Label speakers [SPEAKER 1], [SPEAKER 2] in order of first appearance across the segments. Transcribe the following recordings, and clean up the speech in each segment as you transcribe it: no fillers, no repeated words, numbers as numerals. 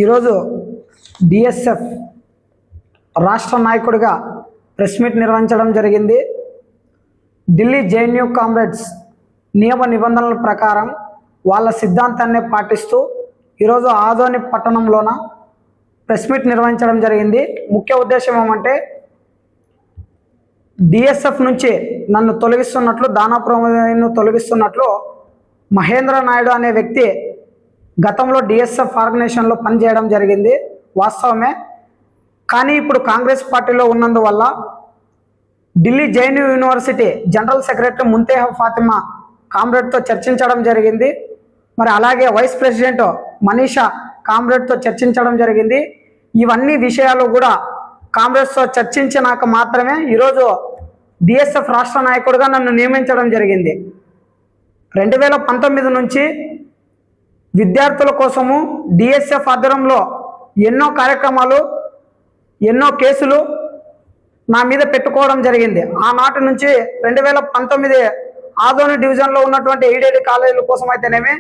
[SPEAKER 1] ఈరోజు డిఎస్ఎఫ్ రాష్ట్ర నాయకుడిగా ప్రెస్ మీట్ నిర్వహించడం జరిగింది. ఢిల్లీ జేఎన్యూ కామ్రేడ్స్ నియమ నిబంధనల ప్రకారం వాళ్ళ సిద్ధాంతాన్ని పాటిస్తూ ఈరోజు ఆదోని పట్టణంలోన ప్రెస్ మీట్ నిర్వహించడం జరిగింది. ముఖ్య ఉద్దేశం ఏమంటే డిఎస్ఎఫ్ నుంచి నన్ను తొలగిస్తున్నట్లు, దానాప్రమోదను తొలగిస్తున్నట్లు మహేంద్ర నాయుడు అనే వ్యక్తి గతంలో డిఎస్ఎఫ్ ఆర్గనైజేషన్లో పనిచేయడం జరిగింది, వాస్తవమే. కానీ ఇప్పుడు కాంగ్రెస్ పార్టీలో ఉన్నందువల్ల Delhi JNU university general secretary Muntaha Fatima కామ్రేడ్తో చర్చించడం జరిగింది. మరి అలాగే వైస్ ప్రెసిడెంట్ మనీషా కామ్రేడ్తో చర్చించడం జరిగింది. ఇవన్నీ విషయాలు కూడా కాంగ్రెస్తో చర్చించినాక మాత్రమే ఈరోజు డిఎస్ఎఫ్ రాష్ట్ర నాయకుడిగా నన్ను నియమించడం జరిగింది. 2019 నుంచి విద్యార్థుల కోసము డిఎస్ఎఫ్ ఆధ్వర్యంలో ఎన్నో కార్యక్రమాలు, ఎన్నో కేసులు నా మీద పెట్టుకోవడం జరిగింది. ఆనాటి నుంచి 2019 ఆదోని డివిజన్లో ఉన్నటువంటి ఎయిడెడ్ కాలేజీల కోసం అయితేనేమి,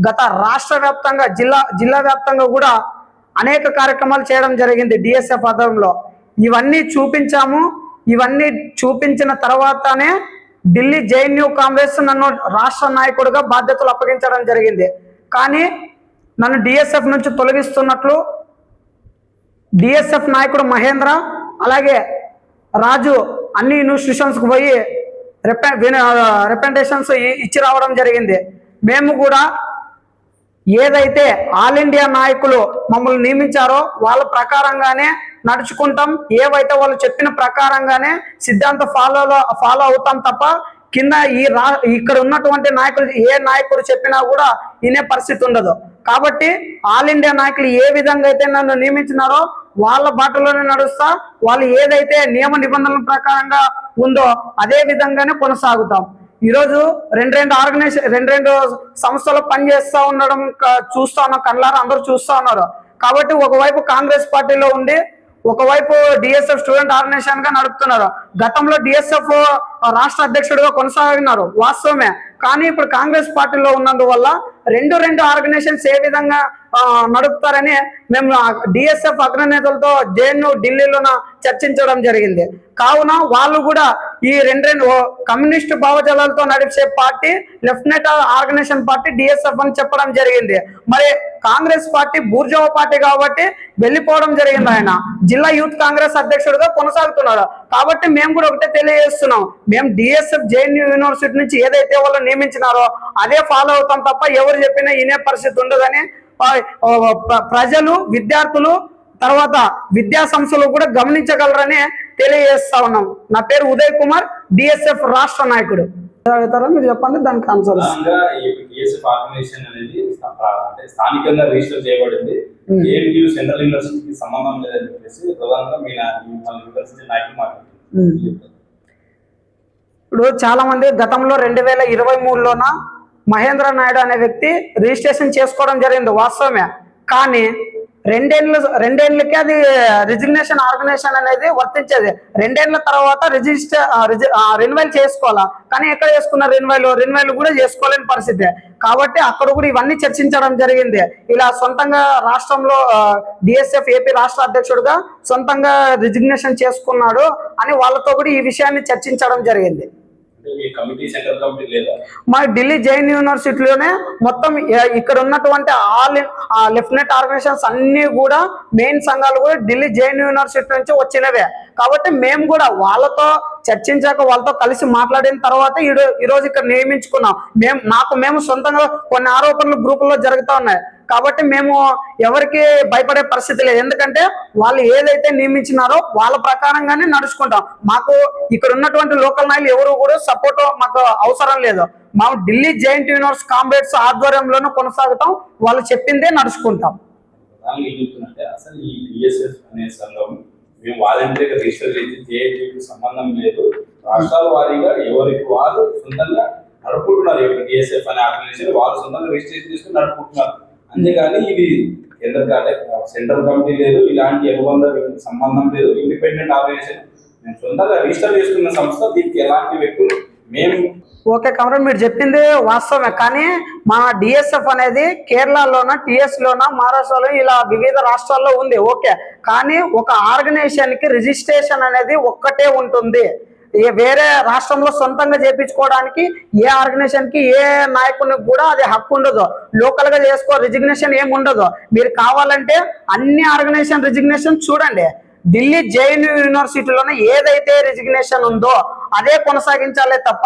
[SPEAKER 1] గత రాష్ట్ర వ్యాప్తంగా జిల్లా వ్యాప్తంగా కూడా అనేక కార్యక్రమాలు చేయడం జరిగింది డిఎస్ఎఫ్ ఆధ్వర్యంలో. ఇవన్నీ చూపించాము. ఇవన్నీ చూపించిన తర్వాతనే ఢిల్లీ జేఎన్యూ కాంగ్రెస్ నన్ను రాష్ట్ర నాయకుడిగా బాధ్యతలు అప్పగించడం జరిగింది. కానీ నన్ను డిఎస్ఎఫ్ నుంచి తొలగిస్తున్నట్లు డిఎస్ఎఫ్ నాయకుడు మహేంద్ర అలాగే రాజు అన్ని ఇన్స్టిట్యూషన్స్కి పోయి రిప్రజెంటేషన్స్ ఇచ్చి రావడం జరిగింది. మేము కూడా ఏదైతే ఆల్ ఇండియా నాయకులు మమ్మల్ని నియమించారో వాళ్ళ ప్రకారంగానే నడుచుకుంటాం. ఏవైతే వాళ్ళు చెప్పిన ప్రకారంగానే సిద్ధాంతం ఫాలో అవుతాం తప్ప కింద ఇక్కడ ఉన్నటువంటి నాయకులు ఏ నాయకుడు చెప్పినా కూడా వినే పరిస్థితి ఉండదు. కాబట్టి ఆల్ ఇండియా నాయకులు ఏ విధంగా అయితే నన్ను నియమించినారో వాళ్ళ బాటలోనే నడుస్తా. వాళ్ళు ఏదైతే నియమ నిబంధనల ప్రకారంగా ఉందో అదే విధంగానే కొనసాగుతాం. ఈరోజు రెండు సంస్థలు పనిచేస్తూ ఉండడం చూస్తా ఉన్నాం, కళ్ళారా అందరూ చూస్తూ ఉన్నారు. కాబట్టి ఒకవైపు కాంగ్రెస్ పార్టీలో ఉండి ఒకవైపు డిఎస్ఎఫ్ స్టూడెంట్ ఆర్గనైజేషన్ గా నడుపుతున్నారు. గతంలో డిఎస్ఎఫ్ రాష్ట్ర అధ్యక్షుడిగా కొనసాగినారు, వాస్తవమే. కానీ ఇప్పుడు కాంగ్రెస్ పార్టీలో ఉన్నందువల్ల రెండు ఆర్గనైజేషన్స్ ఏ విధంగా నడుపుతారని మేము డిఎస్ఎఫ్ అగ్రనేతలతో జేఎన్యూ ఢిల్లీలో చర్చించడం జరిగింది. కావున వాళ్ళు కూడా ఈ రెండు కమ్యూనిస్టు భావజాలతో నడిచే party lieutenant organisation party DSF అని చెప్పడం జరిగింది. మరి కాంగ్రెస్ పార్టీ బూర్జోవ పార్టీ కాబట్టి వెళ్ళిపోవడం జరిగింది. ఆయన జిల్లా యూత్ కాంగ్రెస్ అధ్యక్షుడిగా కొనసాగుతున్నాడు. కాబట్టి మేము కూడా ఒకటే తెలియజేస్తున్నాం, మేము డిఎస్ఎఫ్ జేఎన్యూ యూనివర్సిటీ నుంచి ఏదైతే వాళ్ళు నియమించినారో అదే ఫాలో అవుతాం తప్ప ఎవరు చెప్పినా వినే పరిస్థితి ఉండదని ప్రజలు, విద్యార్థులు, తర్వాత విద్యా సంస్థలు కూడా గమనించగలరని తెలియజేస్తా ఉన్నాం. నా పేరు ఉదయ్ కుమార్, డిఎస్ఎఫ్ రాష్ట్ర నాయకుడు. మీరు చెప్పండి దానికి ఆన్సర్.
[SPEAKER 2] స్థానికంగా రిజిస్టర్ చేయబడింది, ఏఎన్యూ సెంట్రల్ యూనివర్సిటీకి సంబంధం లేదని చెప్పేసి ప్రధానంగా మీ యూనివర్సిటీ నాయకులు మాట్లాడుతున్నారు.
[SPEAKER 1] ఇప్పుడు చాలా మంది గతంలో 2023లోన మహేంద్ర నాయుడు అనే వ్యక్తి రిజిస్ట్రేషన్ చేసుకోవడం జరిగింది, వాస్తవమే. కానీ రెండేళ్ళకి అది రిజిగ్నేషన్ ఆర్గనైజేషన్ అనేది వర్తించేది. 2 ఏళ్ల తర్వాత రెన్యువల్ చేసుకోవాలా. కానీ ఎక్కడ చేసుకున్న రెన్యువల్ కూడా చేసుకోలేని పరిస్థితి. కాబట్టి అక్కడ కూడా ఇవన్నీ చర్చించడం జరిగింది. ఇలా సొంతంగా రాష్ట్రంలో డిఎస్ఎఫ్ ఏపీ రాష్ట్ర అధ్యక్షుడిగా సొంతంగా రిజిగ్నేషన్ చేసుకున్నాడు అని వాళ్ళతో కూడా ఈ విషయాన్ని చర్చించడం జరిగింది. మా ఢిల్లీ జేఎన్యూ యూనివర్సిటీలోనే మొత్తం ఇక్కడ ఉన్నటువంటి లెఫ్టినెంట్ ఆర్గనైజేషన్స్ అన్ని కూడా మెయిన్ సంఘాలు కూడా ఢిల్లీ జేఎన్యూ యూనివర్సిటీ నుంచి వచ్చినవే. కాబట్టి మేము కూడా వాళ్ళతో చర్చించాక వాళ్ళతో కలిసి మాట్లాడిన తర్వాత ఈరోజు ఇక్కడ నియమించుకున్నాం. మేము సొంతంగా కొన్ని ఆరోపణలు గ్రూపుల్లో జరుగుతూ ఉన్నాయి. కాబట్టి మేము ఎవరికి భయపడే పరిస్థితి లేదు. ఎందుకంటే వాళ్ళు ఏదైతే నియమించినారో వాళ్ళ ప్రకారంగానే నడుచుకుంటాం. మాకు ఇక్కడ ఉన్నటువంటి లోకల్ నాయకులు ఎవరు కూడా సపోర్ట్ మాకు అవసరం లేదు. మేము ఢిల్లీ జేఎన్యూ యూనివర్సిటీ కామ్రేడ్స్ ఆధ్వర్యంలోనూ కొనసాగుతాం, వాళ్ళు చెప్పిందే నడుచుకుంటాం.
[SPEAKER 2] సంబంధం లేదు, రాష్ట్రాల వారీగా ఎవరికి వారు సొంతంగా నడుపుకుంటున్నారు. డిఎస్ఎఫ్ అనే ఆర్గనైజేషన్ వాళ్ళు సొంతంగా రిజిస్ట్రేషన్ చేసుకుని నడుపుకుంటున్నారు. అంతేగాని ఇది సెంట్రల్ కమిటీ లేదు, ఇలాంటి అనుబంధ సంబంధం లేదు. ఇండిపెండెంట్ ఆర్గనైజేషన్ మేము సొంతంగా రిజిస్టర్ చేసుకున్న సంస్థ. దీనికి ఎలాంటి వ్యక్తులు మేము
[SPEAKER 1] ఓకే కమరం, మీరు చెప్పింది వాస్తవమే. కానీ మన డిఎస్ఎఫ్ అనేది కేరళలోన, టిఎస్ లోన, మహారాష్ట్రలో ఇలా వివిధ రాష్ట్రాల్లో ఉంది. ఓకే, కానీ ఒక ఆర్గనైజేషన్ కి రిజిస్ట్రేషన్ అనేది ఒక్కటే ఉంటుంది. వేరే రాష్ట్రంలో సొంతంగా చేయించుకోవడానికి ఏ ఆర్గనైజేషన్ కి, ఏ నాయకునికి కూడా అది హక్కు ఉండదు. లోకల్ గా రిజిగ్నేషన్ ఏమి ఉండదు. మీరు కావాలంటే అన్ని ఆర్గనైజేషన్ రిజిగ్నేషన్ చూడండి. ఢిల్లీ జేఎన్యూ యూనివర్సిటీలోనే ఏదైతే రిజిగ్నేషన్ ఉందో అదే కొనసాగించాలే తప్ప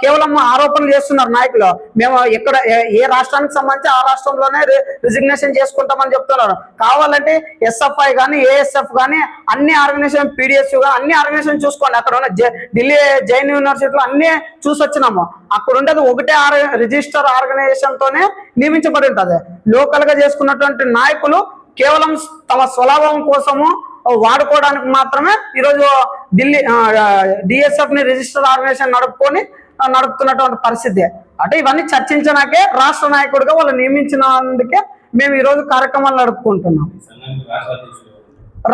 [SPEAKER 1] కేవలం ఆరోపణలు చేస్తున్నారు నాయకులు. మేము ఎక్కడ ఏ రాష్ట్రానికి సంబంధించి ఆ రాష్ట్రంలోనే రిజిగ్నేషన్ చేసుకుంటామని చెప్తున్నారు. కావాలంటే ఎస్ఎఫ్ఐ కానీ, ఏఎస్ఎఫ్ కానీ, అన్ని ఆర్గనైజేషన్, పీడిఎస్ కానీ అన్ని ఆర్గనైజేషన్ చూసుకోండి. అక్కడ ఉన్న ఢిల్లీ జేఎన్యూ యూనివర్సిటీలో అన్ని చూసి వచ్చినాము. అక్కడ ఉండేది ఒకటే రిజిస్టర్ ఆర్గనైజేషన్ తోనే నియమించబడి ఉంటుంది. లోకల్ గా చేసుకున్నటువంటి నాయకులు కేవలం తమ స్వలాభం కోసము వాడుకోవడానికి మాత్రమే ఈరోజు ఢిల్లీ డిఎస్ఎఫ్ ని రిజిస్టర్ ఆర్గనైజేషన్ నడుపుతున్నటువంటి పరిస్థితి. అంటే ఇవన్నీ చర్చించడానికే రాష్ట్ర నాయకుడిగా వాళ్ళు నియమించినందుకే మేము ఈరోజు కార్యక్రమాలు నడుపుకుంటున్నాం.
[SPEAKER 2] సంఘానికి రాష్ట్ర అధ్యక్షులు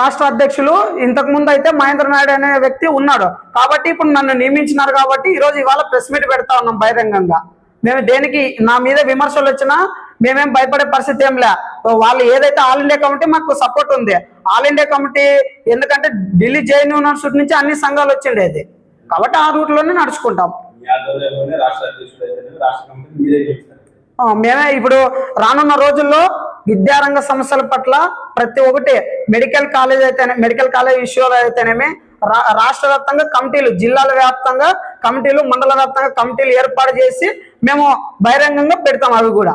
[SPEAKER 1] రాష్ట్ర అధ్యక్షులు ఇంతకు ముందు అయితే మహేంద్ర నాయుడు అనే వ్యక్తి ఉన్నాడు. కాబట్టి ఇప్పుడు నన్ను నియమించినారు కాబట్టి ఈరోజు ఇవాళ ప్రెస్ మీట్ పెడతా ఉన్నాం బహిరంగంగా. మేము దేనికి నా మీద విమర్శలు వచ్చినా మేమేం భయపడే పరిస్థితి ఏం లే. వాళ్ళు ఏదైతే ఆల్ ఇండియా కమిటీ మాకు సపోర్ట్ ఉంది. ఆల్ ఇండియా కమిటీ ఎందుకంటే ఢిల్లీ జేఎన్యూ యూనివర్సిటీ నుంచి అన్ని సంఘాలు వచ్చిండేది కాబట్టి ఆ రూట్ లోనే నడుచుకుంటాం.
[SPEAKER 2] మీ ఆధ్వర్యంలోనే రాష్ట్ర అధ్యక్షుడు అయితే రాష్ట్ర కమిటీ మీరే చేస్తారు.
[SPEAKER 1] మేమే ఇప్పుడు రానున్న రోజుల్లో విద్యారంగ సమస్యల పట్ల ప్రతి ఒక్కటి మెడికల్ కాలేజ్ అయితేనే, మెడికల్ కాలేజ్ విషయాలు అయితేనేమి రాష్ట్ర వ్యాప్తంగా కమిటీలు, జిల్లాల వ్యాప్తంగా కమిటీలు, మండల వ్యాప్తంగా కమిటీలు ఏర్పాటు చేసి మేము బహిరంగంగా పెడతాం అవి కూడా.